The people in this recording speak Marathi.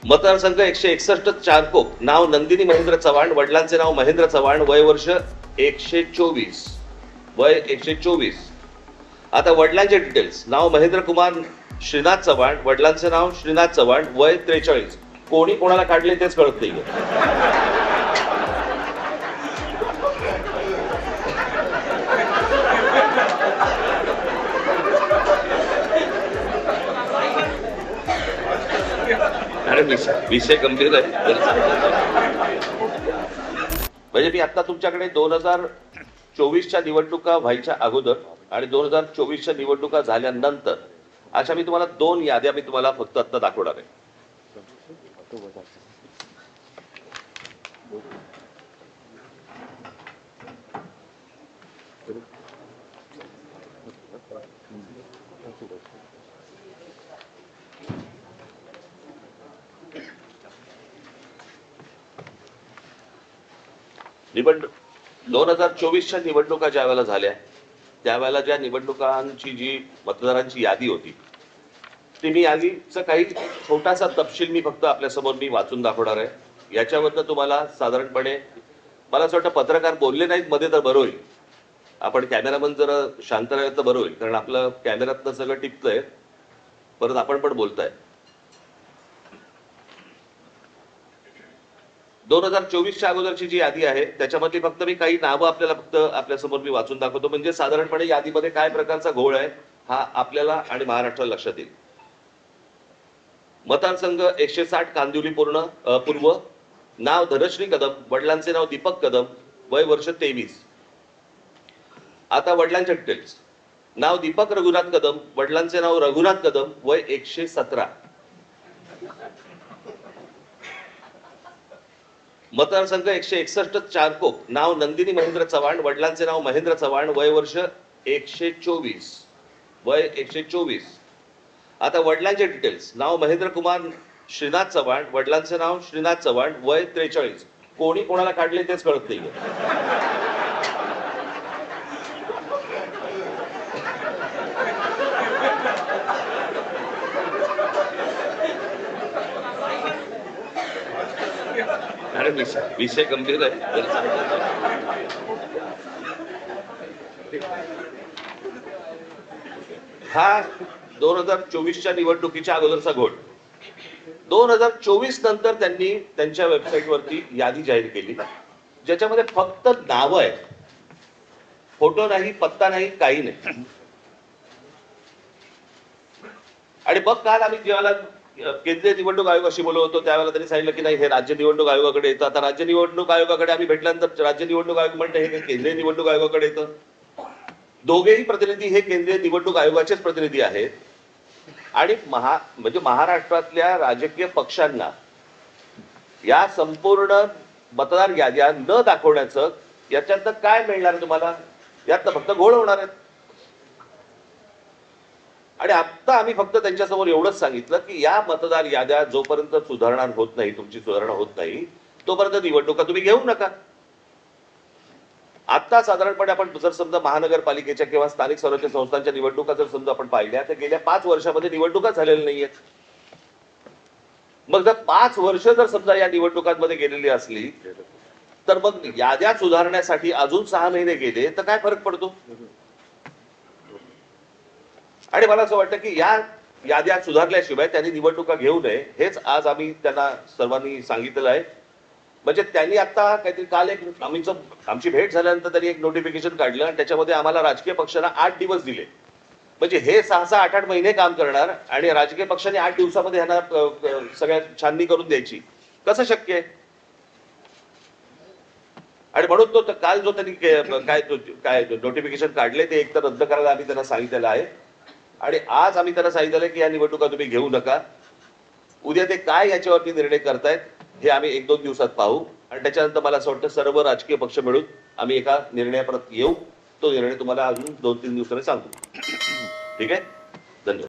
मतदारसंघ 161 चारकोप. नाव नंदिनी महेंद्र चव्हाण. वडिलांचे नाव महेंद्र चव्हाण. वय वर्ष 124. वय 124. आता वडिलांचे डिटेल्स. नाव महेंद्र कुमार श्रीनाथ चव्हाण. वडिलांचे नाव श्रीनाथ चव्हाण. वय 43. कोणी कोणाला काढले तेच कळत नाहीये. अरे विषय गंभीर आहे. म्हणजे मी आता तुमच्याकडे 2024च्या निवडणुका व्हायच्या अगोदर आणि 2024च्या निवडणुका झाल्यानंतर अशा मी तुम्हाला 2 याद्या मी तुम्हाला फक्त आता दाखवणार आहे. निवडणूक 2024च्या निवडणुका ज्या वेळेला झाल्या त्यावेळेला ज्या निवडणुकांची जी मतदारांची यादी होती ती मी यादीचा काही छोटासा तपशील मी फक्त आपल्यासमोर मी वाचून दाखवणार आहे. याच्यावरनं तुम्हाला साधारणपणे मला असं वाटतं पत्रकार बोलले नाहीत मध्ये तर बरं होईल. आपण कॅमेरामन जरा शांत राहिलं तर बरं होईल, कारण आपलं कॅमेऱ्यातनं सगळं टिपतंय, परत आपण पण बोलताय. 2024च्या अगोदरची जी यादी आहे त्याच्यामधली फक्त मी काही नावं आपल्याला फक्त आपल्यासमोर मी वाचून दाखवतो, म्हणजे साधारणपणे यादीमध्ये काय प्रकारचा घोळ आहे हा आपल्याला आणि महाराष्ट्राला लक्षात येईल. मतदारसंघ 160 कांदिवली पूर्व. नाव धनश्री कदम. वडिलांचे नाव दीपक कदम. वय वर्ष 23. आता वडिलांचे डिटेल्स. नाव दीपक रघुनाथ कदम. वडिलांचे नाव रघुनाथ कदम. वय 117. मतदारसंघ 161 चारकोप. नाव नंदिनी महेंद्र चव्हाण. वडिलांचे नाव महेंद्र चव्हाण. वय वर्ष 124. वय 124. आता वडिलांचे डिटेल्स. नाव महेंद्र कुमार श्रीनाथ चव्हाण. वडिलांचे नाव श्रीनाथ चव्हाण. वय 43. कोणी कोणाला काढले तेच कळत नाहीये. अरे विषय गंभीर आहे. हा 2024च्या निवडणुकीच्या अगोदरचा घोळ. 2024 नंतर त्यांनी त्यांच्या वेबसाईटवरती यादी जाहीर केली ज्याच्यामध्ये फक्त नावं आहेत, फोटो नाही, पत्ता नाही, काही नाही. आणि मग काल आम्ही जेव्हा केंद्रीय निवडणूक आयोगाशी बोलत होतो त्यावेळेला त्यांनी सांगितलं की नाही हे राज्य निवडणूक आयोगाकडे येतं. आता राज्य निवडणूक आयोगाकडे आम्ही भेटल्यानंतर राज्य निवडणूक आयोग म्हणतं हे केंद्रीय निवडणूक आयोगाकडे येतं. दोघेही प्रतिनिधी हे केंद्रीय निवडणूक आयोगाचेच प्रतिनिधी आहेत. आणि म्हणजे महाराष्ट्रातल्या राजकीय पक्षांना या संपूर्ण मतदार याद्या न दाखवण्याचं याच्यात काय मिळणार तुम्हाला? यात फक्त घोळ होणार आहेत. आणि आता आम्ही फक्त त्यांच्यासमोर एवढंच सांगितलं की या मतदार याद्या जोपर्यंत सुधारणा होत नाही, तुमची सुधारणा होत नाही, तोपर्यंत निवडणुका तुम्ही घेऊ नका. आता साधारणपणे आपण जर समजा महानगरपालिकेच्या किंवा स्थानिक स्वराज्य संस्थांच्या निवडणुका जर समजा आपण पाहिल्या तर गेल्या 5 वर्षामध्ये निवडणुका झालेल्या नाहीयेत. मग जर 5 वर्ष जर समजा या निवडणुकांमध्ये गेलेली असली तर मग याद्या सुधारण्यासाठी अजून 6 महिने गेले तर काय फरक पडतो? आणि मला असं वाटतं की या याद्या सुधारल्याशिवाय त्यांनी निवडणुका घेऊ नये हेच आज आम्ही त्यांना सर्वांनी सांगितलेलं आहे. म्हणजे त्यांनी आता काहीतरी काल आमची भेट झाल्यानंतर त्यांनी एक नोटिफिकेशन काढलं आणि त्याच्यामध्ये आम्हाला राजकीय पक्षांना 8 दिवस दिले. म्हणजे हे 6-6, 8-8 महिने काम करणार आणि राजकीय पक्षांनी 8 दिवसामध्ये ह्यांना सगळ्या छाननी करून द्यायची, कसं शक्य आहे? आणि म्हणून तो काल जो त्यांनी काय नोटिफिकेशन काढले ते एकतर रद्द करायला आम्ही त्यांना सांगितलेलं आहे. आणि आज आम्ही त्यांना सांगितलं की या निवडणुका तुम्ही घेऊ नका. उद्या ते काय याच्यावरती निर्णय करतायत हे आम्ही 1-2 दिवसात पाहू आणि त्याच्यानंतर मला असं वाटतं सर्व राजकीय पक्ष मिळून आम्ही एका निर्णयापर्यंत येऊ. तो निर्णय तुम्हाला अजून 2-3 दिवसांनी सांगतो. ठीक आहे.